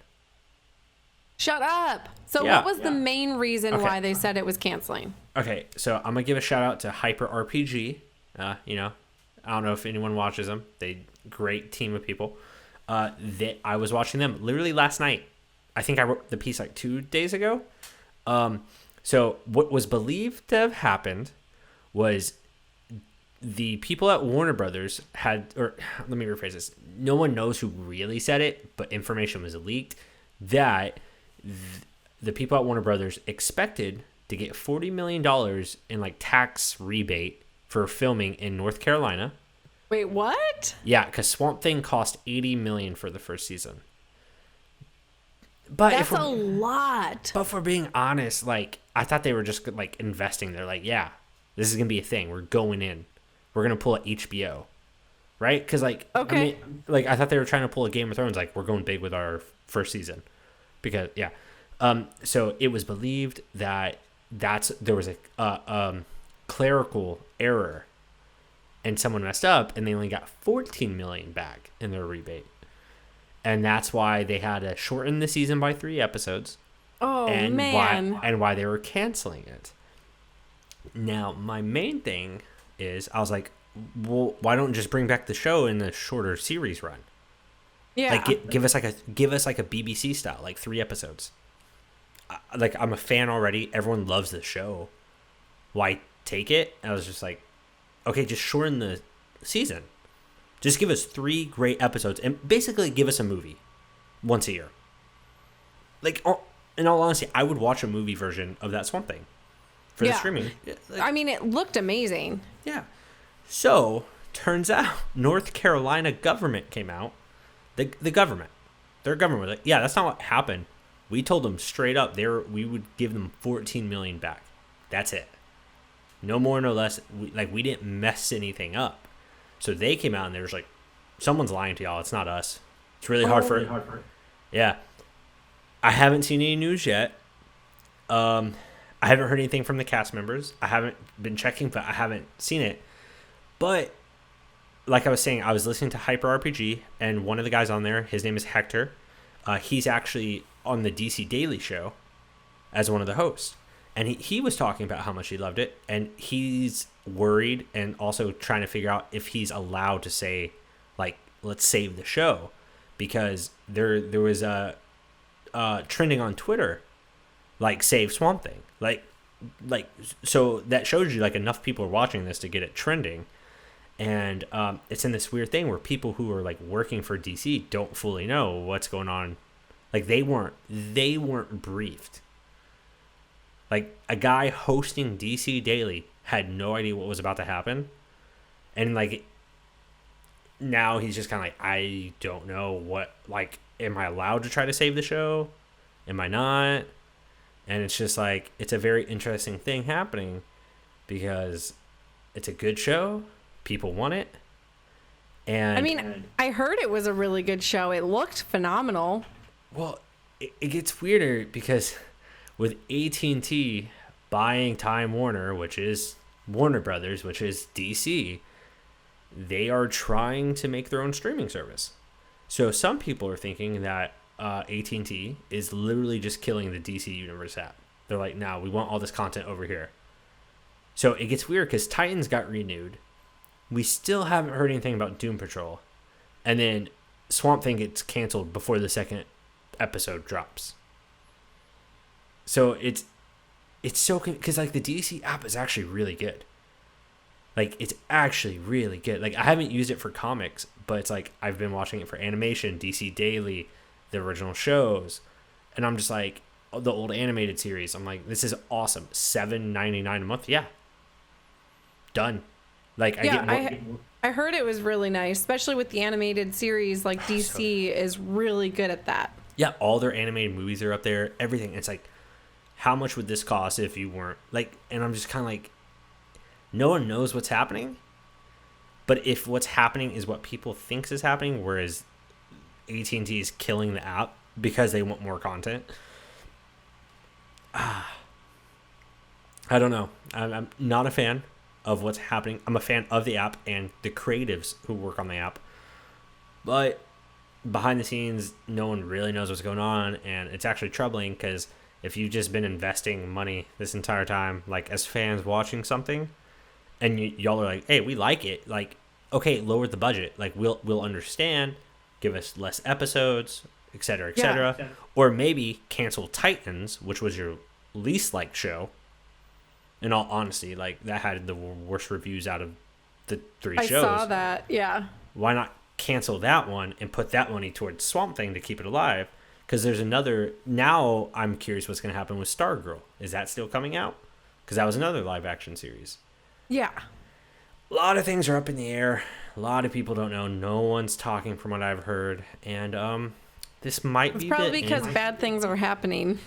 Shut up. So what was the main reason why they said it was canceling? Okay, so I'm going to give a shout out to Hyper RPG. I don't know if anyone watches them. Great team of people. I was watching them literally last night. I think I wrote the piece like 2 days ago. So what was believed to have happened was the people at Warner Brothers let me rephrase this. No one knows who really said it, but information was leaked that the people at Warner Brothers expected to get $40 million in like tax rebate for filming in North Carolina. Wait, what? Yeah, because Swamp Thing cost $80 million for the first season. But that's a lot. But for being honest, like I thought they were just like investing. They're like, yeah, this is gonna be a thing. We're going in. We're gonna pull at HBO, right? Because like, okay, I thought they were trying to pull a Game of Thrones. Like we're going big with our first season, because so it was believed that there was a clerical error, and someone messed up, and they only got $14 million back in their rebate. And that's why they had to shorten the season by 3 episodes. Oh, man. Why they were canceling it. Now, my main thing is, I was like, well, why don't just bring back the show in the shorter series run? Yeah. Like, give us like a BBC style, like 3 episodes. Like, I'm a fan already. Everyone loves the show. Why take it? I was just like, okay, just shorten the season. Just give us 3 great episodes and basically give us a movie once a year. Like, in all honesty, I would watch a movie version of that Swamp Thing for the streaming. Like, I mean, it looked amazing. Yeah. So, turns out, North Carolina government came out. Their government was like, yeah, that's not what happened. We told them straight up we would give them $14 million back. That's it. No more, no less. We didn't mess anything up. So they came out and they were like, someone's lying to y'all. It's not us. It's really hard for it. Yeah. I haven't seen any news yet. I haven't heard anything from the cast members. I haven't been checking, but I haven't seen it. But like I was saying, I was listening to Hyper RPG, and one of the guys on there, his name is Hector. He's actually on the DC Daily Show as one of the hosts. And he was talking about how much he loved it. And he's worried and also trying to figure out if he's allowed to say, like, let's save the show. Because there was a trending on Twitter, like, save Swamp Thing. Like, so that shows you, like, enough people are watching this to get it trending. And it's in this weird thing where people who are, like, working for DC don't fully know what's going on. Like, they weren't briefed. Like, a guy hosting DC Daily had no idea what was about to happen. And, like, now he's just kind of like, I don't know what, like, am I allowed to try to save the show? Am I not? And it's just, like, it's a very interesting thing happening because it's a good show. People want it. And I mean, I heard it was a really good show. It looked phenomenal. Well, it gets weirder because with AT&T buying Time Warner, which is Warner Brothers, which is DC, they are trying to make their own streaming service. So some people are thinking that AT&T is literally just killing the DC Universe app. They're like, no, we want all this content over here. So it gets weird because Titans got renewed. We still haven't heard anything about Doom Patrol. And then Swamp Thing gets canceled before the second episode drops. So it's so, because like the DC app is actually really good. Like, it's actually really good. Like, I haven't used it for comics, but it's like I've been watching it for animation, DC Daily, the original shows, and I'm just like, the old animated series. I'm like, this is awesome. $7.99 a month. Yeah, done. Like, I heard it was really nice, especially with the animated series. Like, DC is really good at that. Yeah, all their animated movies are up there. Everything. It's like, how much would this cost if you weren't like? And I'm just kind of like, no one knows what's happening. But if what's happening is what people thinks is happening, whereas AT&T is killing the app because they want more content. I don't know. I'm not a fan of what's happening. I'm a fan of the app and the creatives who work on the app. But behind the scenes, no one really knows what's going on. And it's actually troubling because if you've just been investing money this entire time, like as fans watching something, and y'all are like, hey, we like it. Like, okay, lower the budget. Like, we'll understand. Give us less episodes, et cetera, et cetera. Yeah. Or maybe cancel Titans, which was your least liked show. In all honesty, like, that had the worst reviews out of the three shows. I saw that, yeah. Why not cancel that one and put that money towards Swamp Thing to keep it alive? Because there's another... Now I'm curious what's going to happen with Stargirl. Is that still coming out? Because that was another live-action series. Yeah. A lot of things are up in the air. A lot of people don't know. No one's talking from what I've heard. And this might be... Probably because bad things are happening.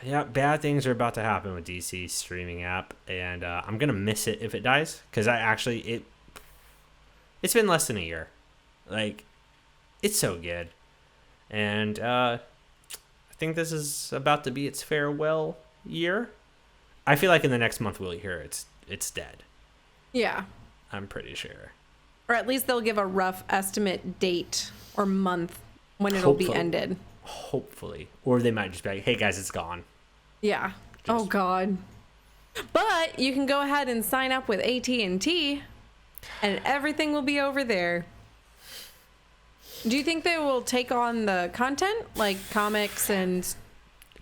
Yeah, bad things are about to happen with DC's streaming app, and I'm gonna miss it if it dies, because it's been less than a year. Like, it's so good, and I think this is about to be its farewell year. I feel like in the next month we'll hear it's dead. Yeah, I'm pretty sure. Or at least they'll give a rough estimate date or month when it'll be ended. Hopefully. Or they might just be like, hey guys, it's gone. Yeah. Oh God. But you can go ahead and sign up with AT&T and everything will be over there. Do you think they will take on the content like comics and...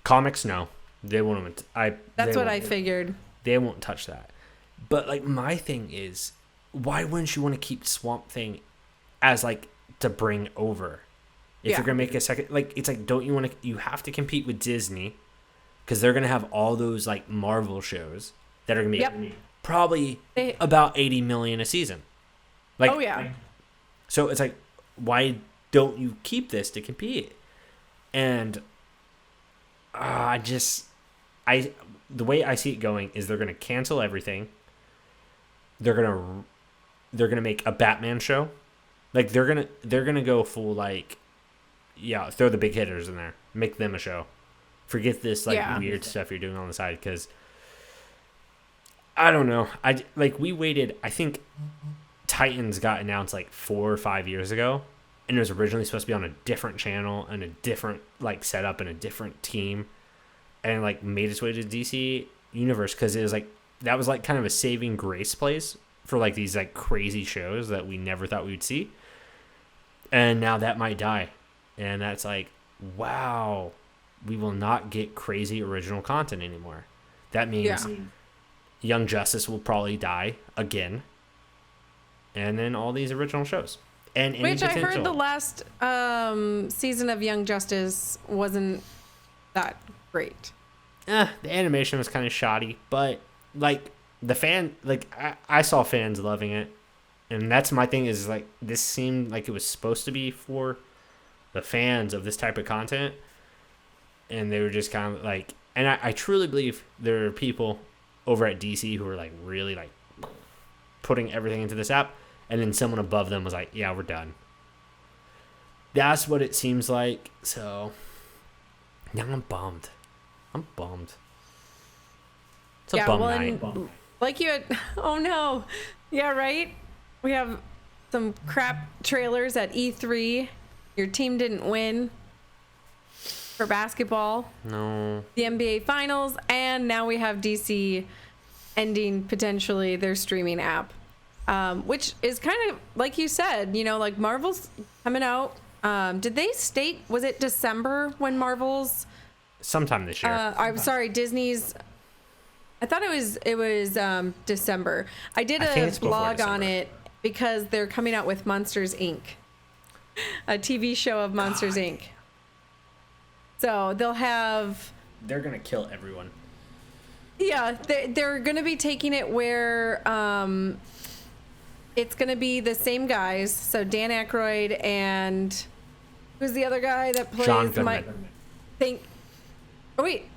Comics? No. They won't. That's what I figured. They won't touch that. But like, my thing is, why wouldn't you want to keep Swamp Thing as like to bring over? If you're going to make a second, like, it's like, don't you want to, you have to compete with Disney because they're going to have all those, like, Marvel shows that are going to be probably about 80 million a season. Like, oh, yeah. So it's like, why don't you keep this to compete? And the way I see it going is they're going to cancel everything. They're going to make a Batman show. Like, they're going to go full, like, yeah, throw the big hitters in there. Make them a show. Forget this weird stuff you're doing on the side, because I don't know. We waited. I think Titans got announced like 4 or 5 years ago, and it was originally supposed to be on a different channel and a different like setup and a different team, and like made its way to DC universe because it was like that was like kind of a saving grace place for like these like crazy shows that we never thought we would see, and now that might die, and that's like, wow, we will not get crazy original content anymore. That means Young Justice will probably die again, and then all these original shows. And any Which potential. I heard the last season of Young Justice wasn't that great. The animation was kind of shoddy, but like I saw fans loving it, and that's my thing is like this seemed like it was supposed to be for the fans of this type of content, and they were just kind of like, and I truly believe there are people over at DC who are like really like putting everything into this app, and then someone above them was like, yeah, we're done. That's what it seems like. So now I'm bummed. It's a bum night. Like you had, oh no. Yeah, right? We have some crap trailers at E3. Your team didn't win for basketball. No. The NBA Finals, and now we have DC ending potentially their streaming app, which is kind of like you said, you know, like Marvel's coming out. Did they state, was it December when Marvel's? Sometime this year. I'm sorry, Disney's. I thought it was December. I did a blog on it because they're coming out with Monsters Inc., a TV show of Monsters Inc. So they'll have. They're gonna kill everyone. Yeah, they're gonna be taking it where it's gonna be the same guys. So Dan Aykroyd and who's the other guy that plays John Goodman. Oh wait,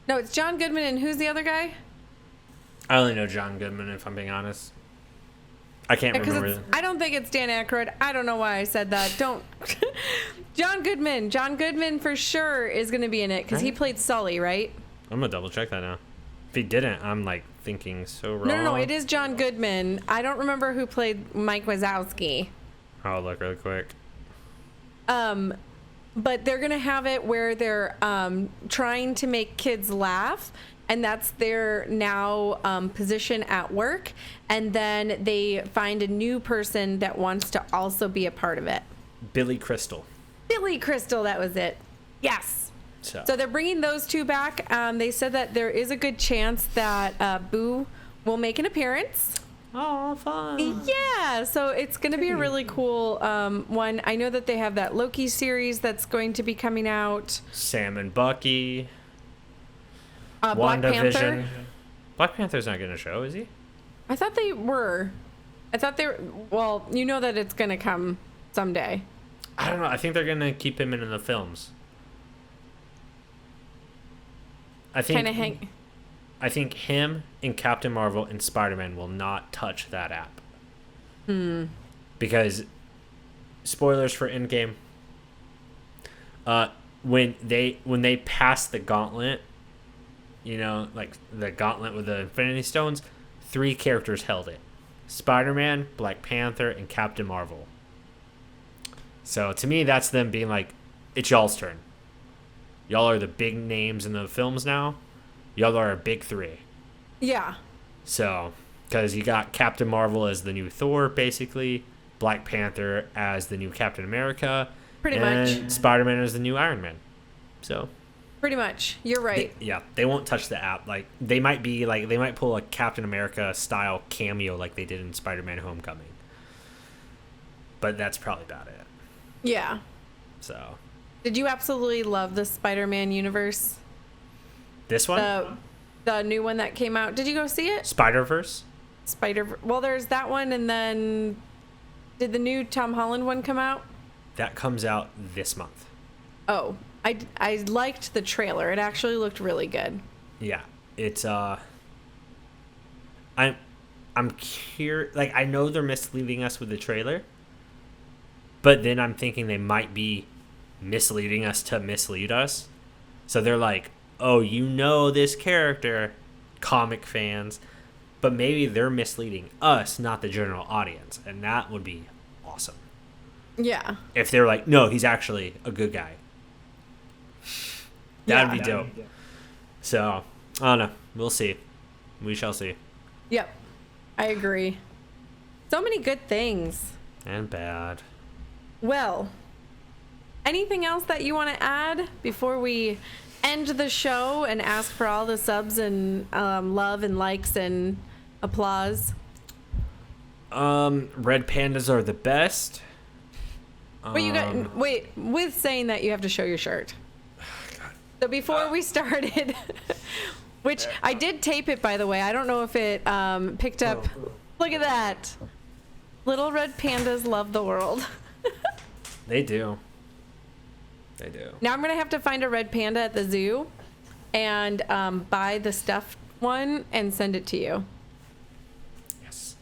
no, it's John Goodman and who's the other guy? I only know John Goodman, if I'm being honest. I can't remember. I don't think it's Dan Aykroyd. I don't know why I said that. Don't. John Goodman for sure is going to be in it because he played Sully, right? I'm going to double check that now. If he didn't, I'm like thinking so wrong. No, it is John Goodman. I don't remember who played Mike Wazowski. I'll look really quick. But they're going to have it where they're trying to make kids laugh, and that's their now position at work. And then they find a new person that wants to also be a part of it. Billy Crystal, that was it. Yes. So they're bringing those two back. They said that there is a good chance that Boo will make an appearance. Oh, fun. Yeah, so it's going to be a really cool one. I know that they have that Loki series that's going to be coming out. Sam and Bucky. Black Panther. Black Panther's not going to show, is he? I thought they were. Well, you know that it's going to come someday. I don't know. I think they're going to keep him in the films. I think him and Captain Marvel and Spider-Man will not touch that app. Because spoilers for Endgame. When they passed the gauntlet, you know, like the gauntlet with the Infinity Stones, 3 characters held it. Spider-Man, Black Panther, and Captain Marvel. So to me, that's them being like, it's y'all's turn. Y'all are the big names in the films now. Y'all are a big 3. Yeah. So, because you got Captain Marvel as the new Thor, basically. Black Panther as the new Captain America. Pretty much. And Spider-Man as the new Iron Man. So. Pretty much. You're right. They won't touch the app. Like, they might pull a Captain America style cameo like they did in Spider-Man Homecoming. But that's probably about it. Yeah. So. Did you absolutely love the Spider-Man universe? This one? The new one that came out. Did you go see it? Spider-Verse? Well, there's that one, and then did the new Tom Holland one come out? That comes out this month. Oh, I liked the trailer. It actually looked really good. Yeah, it's I'm curious. Like, I know they're misleading us with the trailer, but then I'm thinking they might be misleading us to mislead us. So they're like, oh, you know this character, comic fans, but maybe they're misleading us, not the general audience, and that would be awesome. Yeah. If they're like, no, he's actually a good guy. That'd be dope. So, I don't know. We'll see. We shall see. Yep. I agree. So many good things. And bad. Well, anything else that you want to add before we end the show and ask for all the subs and love and likes and applause? Red pandas are the best. But you got wait, with saying that you have to show your shirt. So before we started, which I did tape it, by the way. I don't know if it picked up. Look at that. Little red pandas love the world. They do. They do. Now I'm going to have to find a red panda at the zoo and buy the stuffed one and send it to you. Yes.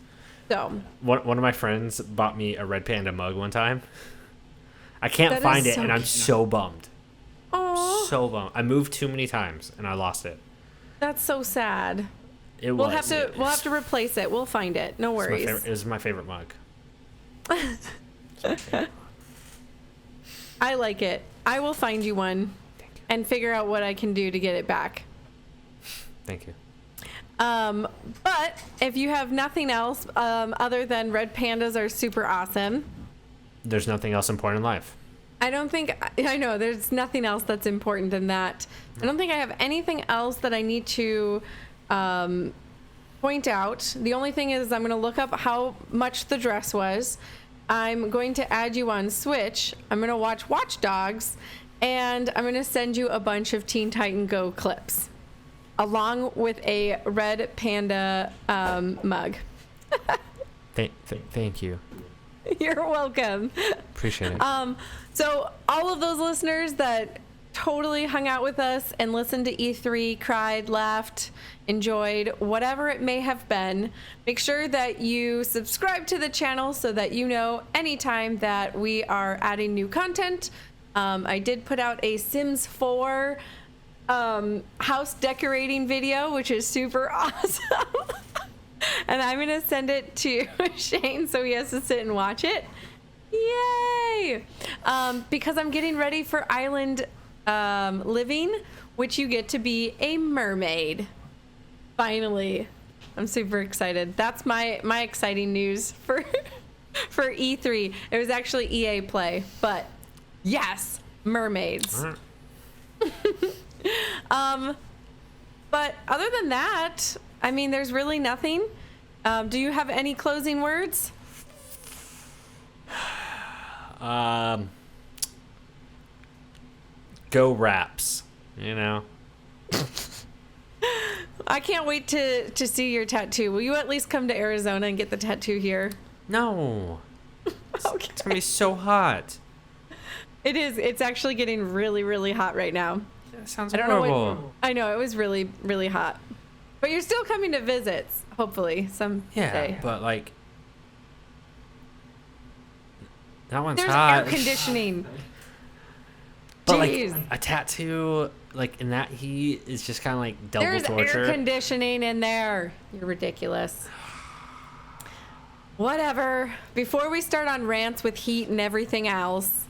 So One of my friends bought me a red panda mug one time. I can't That find is it, so and I'm cute. so bummed. oh, So bummed. I moved too many times, and I lost it. that's so sad. It We'll was. have to replace it. We'll find it. No worries. It was my favorite mug. I like it. I will find you one and figure out what I can do to get it back. Thank you. But if you have nothing else other than red pandas are super awesome, There's nothing else important in life. I know there's nothing else that's important than that. I don't think I have anything else that I need to point out. The only thing is I'm going to look up how much the dress was. I'm going to add you on Switch. I'm going to watch Watch Dogs, and I'm going to send you a bunch of Teen Titan Go clips along with a red panda mug. Thank you. You're welcome. Appreciate it. So all of those listeners that totally hung out with us and listened to E3, cried, laughed, enjoyed, whatever it may have been, make sure that you subscribe to the channel so that you know anytime that we are adding new content. I did put out a Sims 4 house decorating video, which is super awesome. And I'm going to send it to Shane so he has to sit and watch it. Yay! Because I'm getting ready for island living, which you get to be a mermaid. Finally. I'm super excited. That's my exciting news for E3. It was actually EA Play, but yes, mermaids. But other than that, I mean, there's really nothing. Do you have any closing words? Go Raps, you know. I can't wait to see your tattoo. Will you at least come to Arizona and get the tattoo here? No. Okay. It's gonna be so hot. It is. It's actually getting really, really hot right now. That sounds I don't know horrible. what. I know it was really, really hot. But you're still coming to visit, hopefully someday. Yeah, but like that one's There's hot. air conditioning. But Jeez. like a tattoo, like in that heat, is just kind of like double There's torture. air conditioning in there. You're ridiculous. Whatever. Before we start on rants with heat and everything else,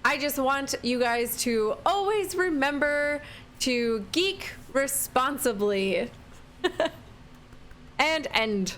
I just want you guys to always remember to geek responsibly. And end.